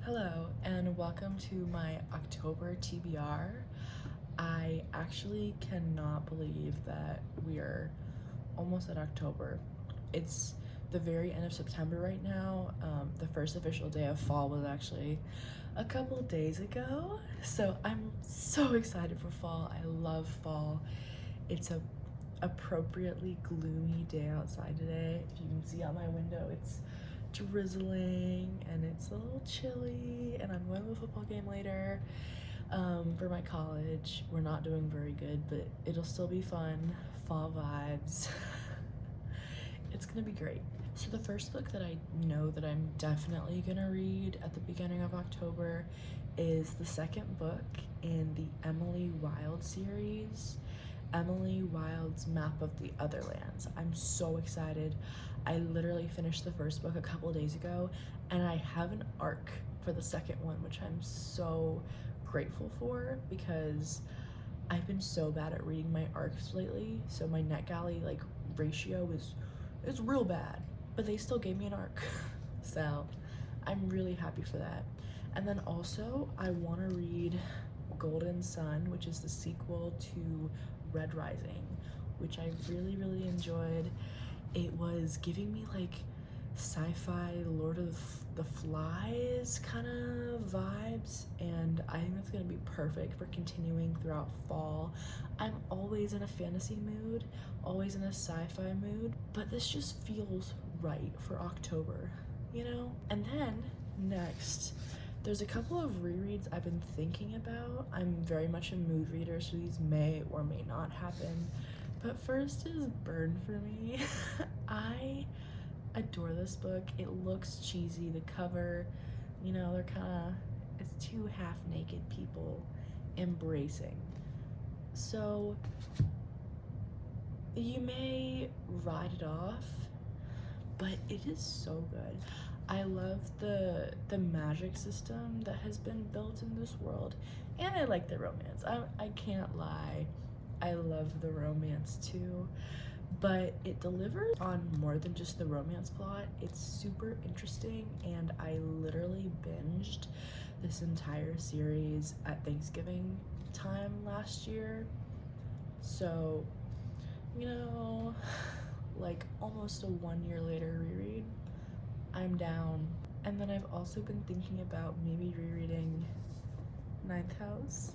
Hello and welcome to my October TBR. I actually cannot believe that we are almost at October. It's the very end of September right now. The first official day of fall was actually a couple days ago. So I'm so excited for fall. I love fall. It's a appropriately gloomy day outside today. If you can see out my window, it's drizzling and it's a little chilly, and I'm going to a football game later for my college. We're not doing very good, but it'll still be fun. Fall vibes. It's gonna be great. So the first book that I know that I'm definitely gonna read at the beginning of October is the second book in the Emily Wilde series, Emily Wilde's Map of the Otherlands. I'm so excited. I literally finished the first book a couple days ago, and I have an arc for the second one, which I'm so grateful for because I've been so bad at reading my arcs lately. So my NetGalley ratio is real bad, but they still gave me an arc. So I'm really happy for that. And then also I want to read Golden Sun, which is the sequel to Red Rising, which I really enjoyed. It was giving me sci-fi Lord of the Flies kind of vibes, and I think that's gonna be perfect for continuing throughout fall. I'm always in a fantasy mood, always in a sci-fi mood, but this just feels right for October, you know? And then next, there's a couple of rereads I've been thinking about. I'm very much a mood reader, so these may or may not happen. But first is Burn for Me. I adore this book. It looks cheesy. The cover, they're it's two half-naked people embracing. So you may write it off, but it is so good. I love the magic system that has been built in this world, and I like the romance. I can't lie. I love the romance too, but it delivers on more than just the romance plot. It's super interesting, and I literally binged this entire series at Thanksgiving time last year. So, almost a 1 year later reread, I'm down. And then I've also been thinking about maybe rereading Ninth House,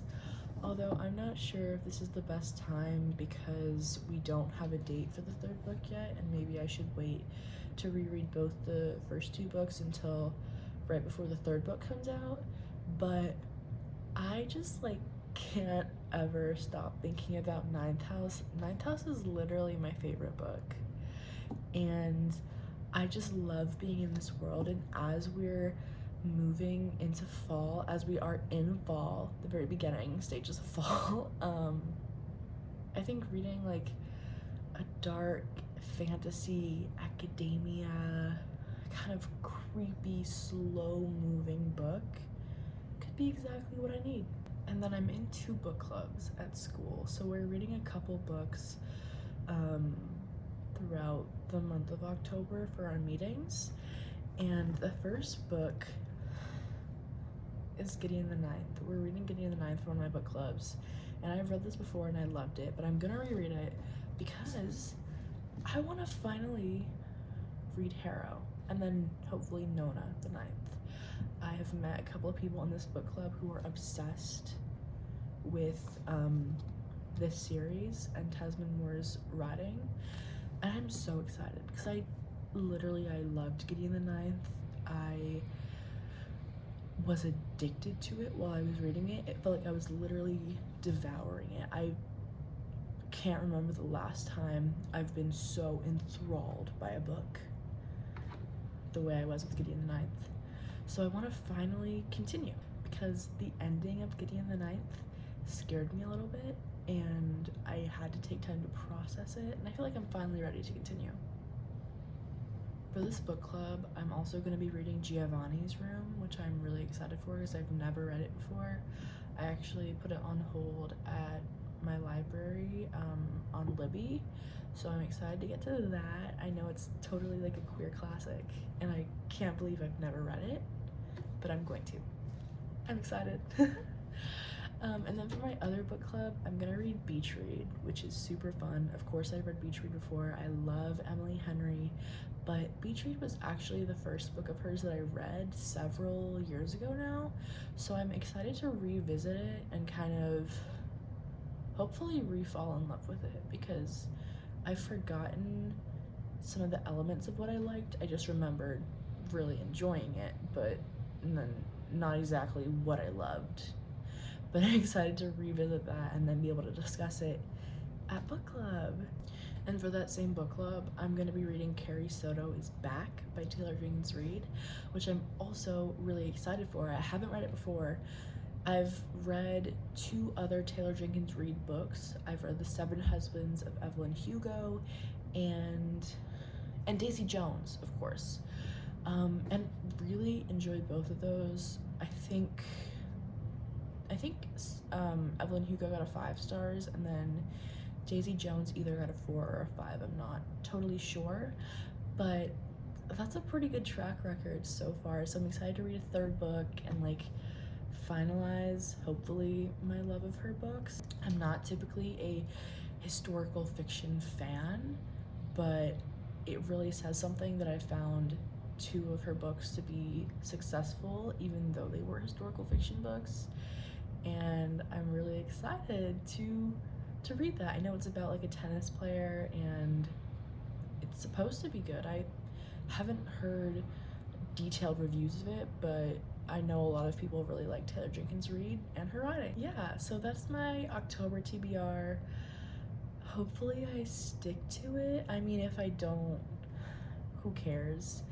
although I'm not sure if this is the best time because we don't have a date for the third book yet, and maybe I should wait to reread both the first two books until right before the third book comes out. But I just can't ever stop thinking about Ninth House. Ninth House is literally my favorite book, and I just love being in this world. And as we're moving into fall, as we are in fall, the very beginning stages of fall, I think reading a dark fantasy academia kind of creepy slow moving book could be exactly what I need. And then I'm in 2 book clubs at school, so we're reading a couple books throughout the month of October for our meetings. And the first book is Gideon the Ninth. We're reading Gideon the Ninth for one of my book clubs, and I've read this before and I loved it, but I'm gonna reread it because I want to finally read Harrow and then hopefully Nona the Ninth. I have met a couple of people in this book club who are obsessed with this series and Tasman Moore's writing, and I'm so excited because I loved Gideon the Ninth. I was addicted to it while I was reading it. It felt like I was literally devouring it. I can't remember the last time I've been so enthralled by a book the way I was with Gideon the Ninth. So I want to finally continue because the ending of Gideon the Ninth scared me a little bit, and I had to take time to process it, and I feel like I'm finally ready to continue. For this book club, I'm also going to be reading Giovanni's Room, which I'm really excited for because I've never read it before. I actually put it on hold at my library on Libby, so I'm excited to get to that. I know it's totally a queer classic, and I can't believe I've never read it, but I'm going to. I'm excited. And then for my other book club, I'm gonna read Beach Read, which is super fun. Of course, I've read Beach Read before. I love Emily Henry, but Beach Read was actually the first book of hers that I read several years ago now. So I'm excited to revisit it and kind of hopefully re-fall in love with it, because I've forgotten some of the elements of what I liked. I just remembered really enjoying it, but then not exactly what I loved. But I'm excited to revisit that and then be able to discuss it at book club. And for that same book club, I'm going to be reading Carrie Soto is Back by Taylor Jenkins Reid, which I'm also really excited for. I haven't read it before. I've read 2 other Taylor Jenkins Reid books. I've read The 7 Husbands of Evelyn Hugo and Daisy Jones, of course. And really enjoyed both of those. I think Evelyn Hugo got a 5 stars, and then Daisy Jones either got a 4 or a 5. I'm not totally sure, but that's a pretty good track record so far. So I'm excited to read a 3rd book and like finalize, hopefully, my love of her books. I'm not typically a historical fiction fan, but it really says something that I found 2 of her books to be successful, even though they were historical fiction books. And I'm really excited to read that. I know it's about like a tennis player and it's supposed to be good. I haven't heard detailed reviews of it, but I know a lot of people really like Taylor Jenkins Reid and her writing. Yeah, so that's my October TBR. Hopefully I stick to it. I mean, if I don't, who cares?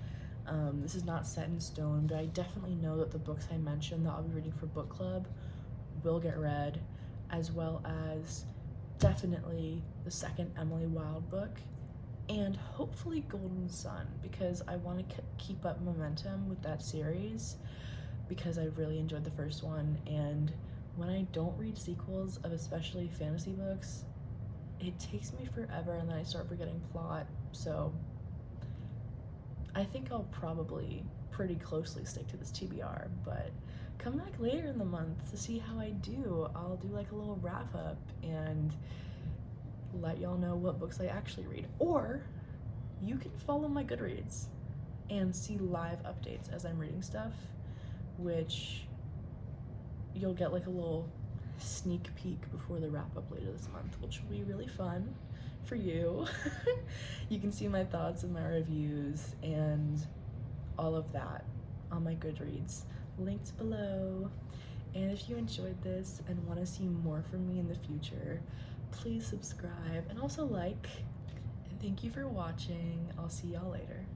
This is not set in stone, but I definitely know that the books I mentioned that I'll be reading for book club will get read, as well as definitely the second Emily Wilde book, and hopefully Golden Sun, because I want to keep up momentum with that series, because I really enjoyed the first one, and when I don't read sequels of especially fantasy books, it takes me forever and then I start forgetting plot. So I think I'll probably pretty closely stick to this TBR, but come back later in the month to see how I do. I'll do like a little wrap up and let y'all know what books I actually read. Or you can follow my Goodreads and see live updates as I'm reading stuff, which you'll get like a little sneak peek before the wrap up later this month, which will be really fun for you. You can see my thoughts and my reviews and all of that on my Goodreads, linked below. And if you enjoyed this and want to see more from me in the future, please subscribe and also like. And thank you for watching. I'll see y'all later.